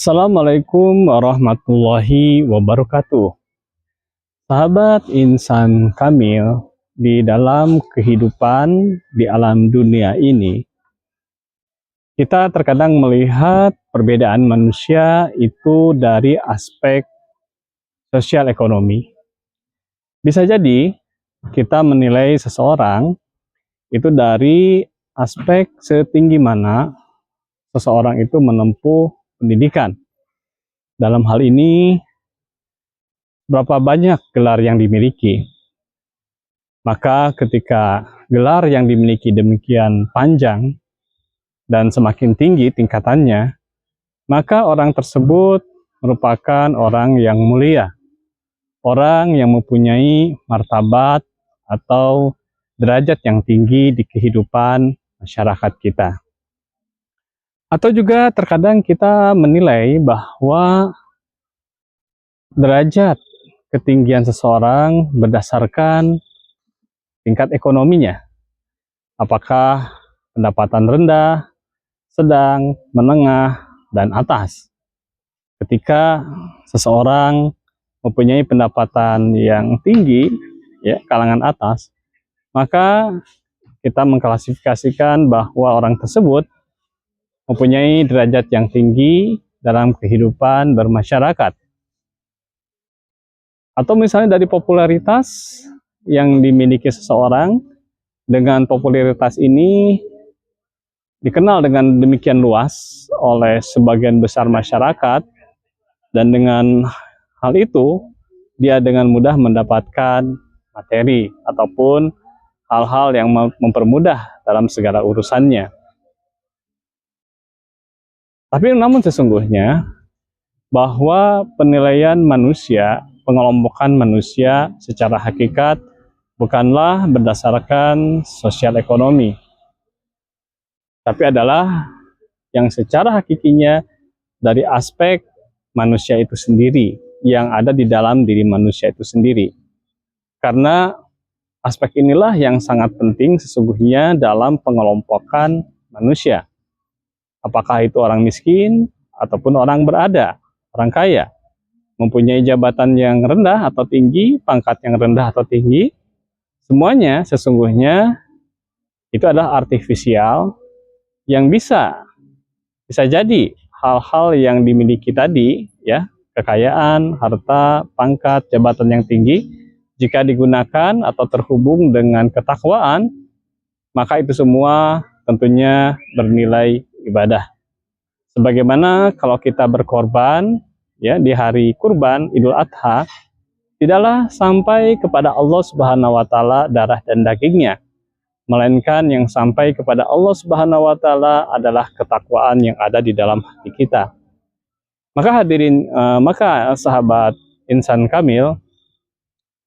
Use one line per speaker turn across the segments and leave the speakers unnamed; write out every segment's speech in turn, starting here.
Assalamualaikum warahmatullahi wabarakatuh. Sahabat insan kamil, di dalam kehidupan di alam dunia ini, kita terkadang melihat perbedaan manusia itu dari aspek sosial ekonomi. Bisa jadi kita menilai seseorang itu dari aspek setinggi mana seseorang itu menempuh pendidikan. Dalam hal ini, berapa banyak gelar yang dimiliki. Maka ketika gelar yang dimiliki demikian panjang dan semakin tinggi tingkatannya, maka orang tersebut merupakan orang yang mulia, orang yang mempunyai martabat atau derajat yang tinggi di kehidupan masyarakat kita. Atau juga terkadang kita menilai bahwa derajat ketinggian seseorang berdasarkan tingkat ekonominya. Apakah pendapatan rendah, sedang, menengah, dan atas. Ketika seseorang mempunyai pendapatan yang tinggi, ya, kalangan atas, maka kita mengklasifikasikan bahwa orang tersebut mempunyai derajat yang tinggi dalam kehidupan bermasyarakat. Atau misalnya dari popularitas yang dimiliki seseorang, dengan popularitas ini dikenal dengan demikian luas oleh sebagian besar masyarakat, dan dengan hal itu dia dengan mudah mendapatkan materi ataupun hal-hal yang mempermudah dalam segala urusannya. Tapi namun sesungguhnya bahwa penilaian manusia, pengelompokan manusia secara hakikat bukanlah berdasarkan sosial ekonomi, tapi adalah yang secara hakikinya dari aspek manusia itu sendiri, yang ada di dalam diri manusia itu sendiri. Karena aspek inilah yang sangat penting sesungguhnya dalam pengelompokan manusia. Apakah itu orang miskin ataupun orang berada, orang kaya, mempunyai jabatan yang rendah atau tinggi, pangkat yang rendah atau tinggi, semuanya sesungguhnya itu adalah artifisial yang bisa jadi hal-hal yang dimiliki tadi, ya, kekayaan, harta, pangkat, jabatan yang tinggi, jika digunakan atau terhubung dengan ketakwaan, maka itu semua tentunya bernilai ibadah. Sebagaimana kalau kita berkorban, ya, di hari kurban Idul Adha, tidaklah sampai kepada Allah Subhanahu wa taala darah dan dagingnya, melainkan yang sampai kepada Allah Subhanahu wa taala adalah ketakwaan yang ada di dalam hati kita. Maka hadirin, maka sahabat insan kamil,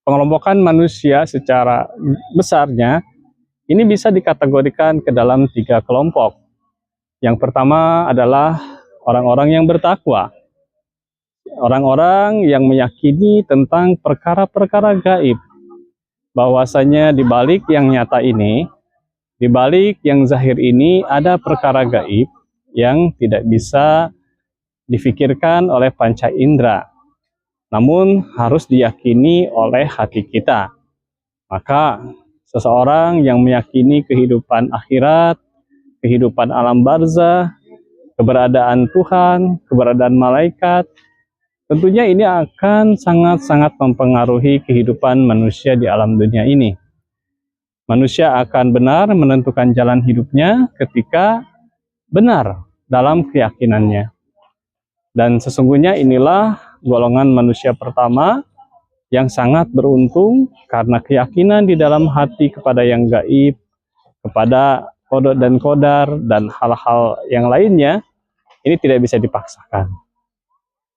pengelompokan manusia secara besarnya ini bisa dikategorikan ke dalam 3 kelompok. Yang pertama adalah orang-orang yang bertakwa. Orang-orang yang meyakini tentang perkara-perkara gaib, bahwasanya di balik yang nyata ini, di balik yang zahir ini ada perkara gaib yang tidak bisa difikirkan oleh panca indera, namun harus diyakini oleh hati kita. Maka seseorang yang meyakini kehidupan akhirat, kehidupan alam barzah, keberadaan Tuhan, keberadaan malaikat, tentunya ini akan sangat-sangat mempengaruhi kehidupan manusia di alam dunia ini. Manusia akan benar menentukan jalan hidupnya ketika benar dalam keyakinannya. Dan sesungguhnya inilah golongan manusia pertama yang sangat beruntung karena keyakinan di dalam hati kepada yang gaib, kepada qada dan qadar dan hal-hal yang lainnya, ini tidak bisa dipaksakan.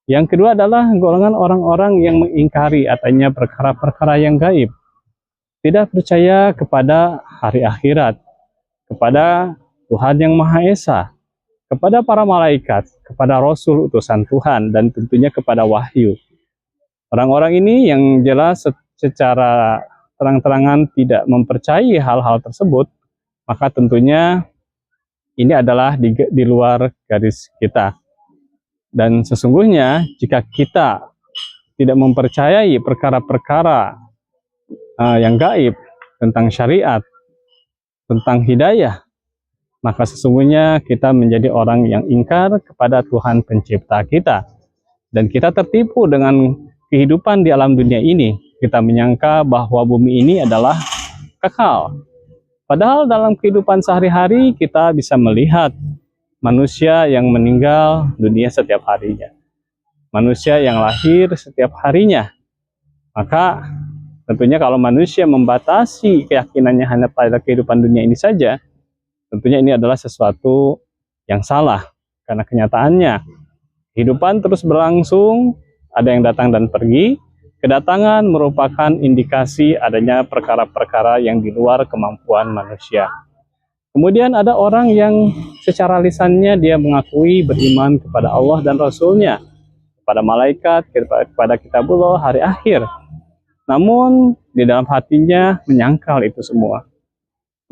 Yang kedua adalah golongan orang-orang yang mengingkari adanya perkara-perkara yang gaib, tidak percaya kepada hari akhirat, kepada Tuhan yang Maha Esa, kepada para malaikat, kepada Rasul utusan Tuhan, dan tentunya kepada wahyu. Orang-orang ini yang jelas secara terang-terangan tidak mempercayai hal-hal tersebut, maka tentunya ini adalah di luar garis kita. Dan sesungguhnya jika kita tidak mempercayai perkara-perkara yang gaib tentang syariat, tentang hidayah, maka sesungguhnya kita menjadi orang yang ingkar kepada Tuhan pencipta kita. Dan kita tertipu dengan kehidupan di alam dunia ini. Kita menyangka bahwa bumi ini adalah kekal. Padahal dalam kehidupan sehari-hari kita bisa melihat manusia yang meninggal dunia setiap harinya. Manusia yang lahir setiap harinya. Maka tentunya kalau manusia membatasi keyakinannya hanya pada kehidupan dunia ini saja, tentunya ini adalah sesuatu yang salah. Karena kenyataannya kehidupan terus berlangsung, ada yang datang dan pergi. Kedatangan merupakan indikasi adanya perkara-perkara yang di luar kemampuan manusia. Kemudian ada orang yang secara lisannya dia mengakui beriman kepada Allah dan Rasul-Nya, kepada malaikat, kepada kitabullah, hari akhir. Namun di dalam hatinya menyangkal itu semua.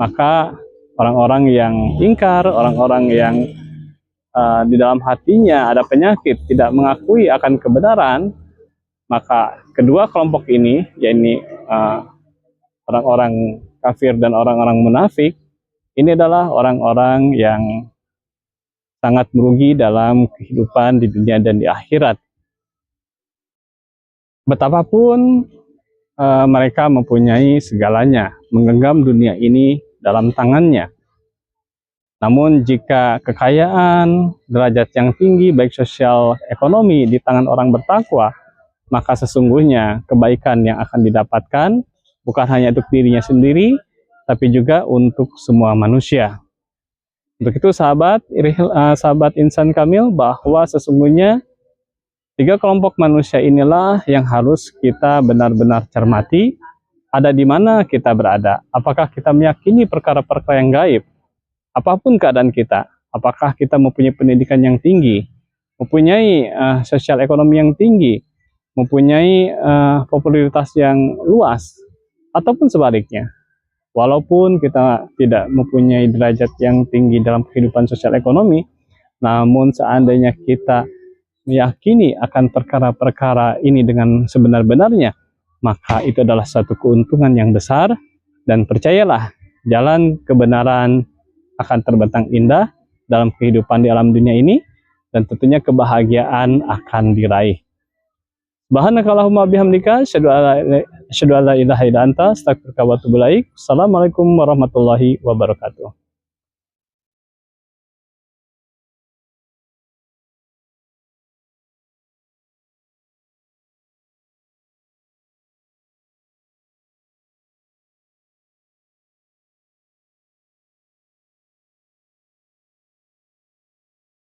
Maka orang-orang yang ingkar, orang-orang yang di dalam hatinya ada penyakit, tidak mengakui akan kebenaran, maka kedua kelompok ini, yakni orang-orang kafir dan orang-orang munafik, ini adalah orang-orang yang sangat merugi dalam kehidupan di dunia dan di akhirat. Betapapun mereka mempunyai segalanya, menggenggam dunia ini dalam tangannya. Namun jika kekayaan, derajat yang tinggi, baik sosial ekonomi di tangan orang bertakwa, maka sesungguhnya kebaikan yang akan didapatkan bukan hanya untuk dirinya sendiri, tapi juga untuk semua manusia. Untuk itu sahabat insan kamil, bahwa sesungguhnya tiga kelompok manusia inilah yang harus kita benar-benar cermati, ada di mana kita berada. Apakah kita meyakini perkara-perkara yang gaib? Apapun keadaan kita, apakah kita mempunyai pendidikan yang tinggi, mempunyai sosial ekonomi yang tinggi, mempunyai popularitas yang luas, ataupun sebaliknya. Walaupun kita tidak mempunyai derajat yang tinggi dalam kehidupan sosial ekonomi, namun seandainya kita meyakini akan perkara-perkara ini dengan sebenar-benarnya, maka itu adalah satu keuntungan yang besar. Dan percayalah, jalan kebenaran akan terbentang indah dalam kehidupan di alam dunia ini, dan tentunya kebahagiaan akan diraih. Subhanakallahumma bihamdika, asyhadu an la ilaha illa anta, astaghfiruka wa atubu ilaik. Assalamualaikum warahmatullahi wabarakatuh.